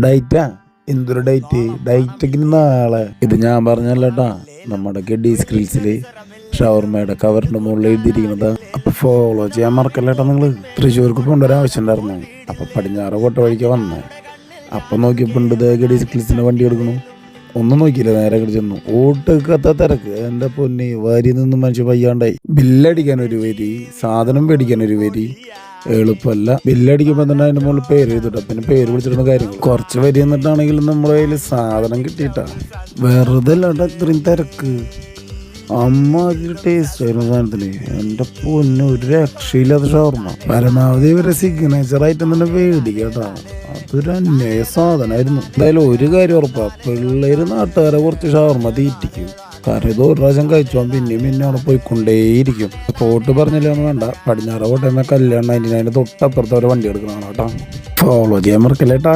Data എന്തൊരു ഡേറ്റൊക്കെ നാളെ. ഇത് ഞാൻ പറഞ്ഞല്ലേട്ടാ, നമ്മുടെ ഗഡി സ്കിൽസിൽ ഷവർമയുടെ കവറിൻ്റെ മുകളിൽ എഴുതിയിരിക്കുന്നത്. അപ്പോൾ ഫോളോ ചെയ്യാൻ മറക്കല്ലേട്ടാ നിങ്ങൾ. തൃശ്ശൂർക്ക് പോകേണ്ട ഒരു ആവശ്യം ഉണ്ടായിരുന്നു. അപ്പോൾ പടിഞ്ഞാറ് കോട്ട വഴിക്ക് വന്നേ. അപ്പം നോക്കിയപ്പോൾ ഉണ്ട് ഗഡി സ്കിൽസിൻ്റെ വണ്ടി എടുക്കണു. ഒന്നും നോക്കിയില്ല, നേരെ ചെന്നു. ഓട്ടൊക്കത്ത തിരക്ക്. എൻ്റെ പൊന്നി, വരി നിന്ന് മനുഷ്യ വയ്യാണ്ടായി. ബില്ലടിക്കാൻ ഒരു വരി, സാധനം മേടിക്കാൻ ഒരു വരി. എളുപ്പമല്ല. ബില്ലടിക്കുമ്പോൾ തന്നെ അതിൻ്റെ മുകളിൽ പേര് എഴുതിട്ടാ, പിന്നെ പേര് വിളിച്ചിരുന്ന കാര്യങ്ങൾ. കുറച്ച് വരി എന്നിട്ടാണെങ്കിലും നമ്മുടെ കയ്യിൽ സാധനം കിട്ടിയിട്ടാ. വെറുതെ അല്ലാണ്ട് അത്രയും തിരക്ക്. അമ്മ അതിൽ ടേസ്റ്റ് ആയിരുന്നു സാധനത്തിന്. എൻ്റെ പൊന്ന്, ഒരു രക്ഷയില്ലാത്ത ഷവർമ്മ. പരമാവധി ഇവരെ സിഗ്നേച്ചർ ആയിട്ട് തന്നെ മേടിക്കട്ടാ. അതൊരു അന്യായ സാധനമായിരുന്നു. എന്തായാലും ഒരു കാര്യം ഉറപ്പാ, പിള്ളേര് നാട്ടുകാരെ കുറച്ച് ഷവർമ്മ തീറ്റിക്കും. കാരണം ഇത് ഒരു പ്രാവശ്യം കഴിച്ചോ പിന്നെ അവിടെ പോയിക്കൊണ്ടേയിരിക്കും. പോട്ട് പറഞ്ഞില്ലാന്ന് വേണ്ട, പടിഞ്ഞാറ് കോട്ടയം കല്യാണം 99 തൊട്ടപ്പുറത്ത് അവരെ വണ്ടി എടുക്കണം കേട്ടോ. ഫോളോ ചെയ്യാൻ മറക്കല്ലേട്ടാ.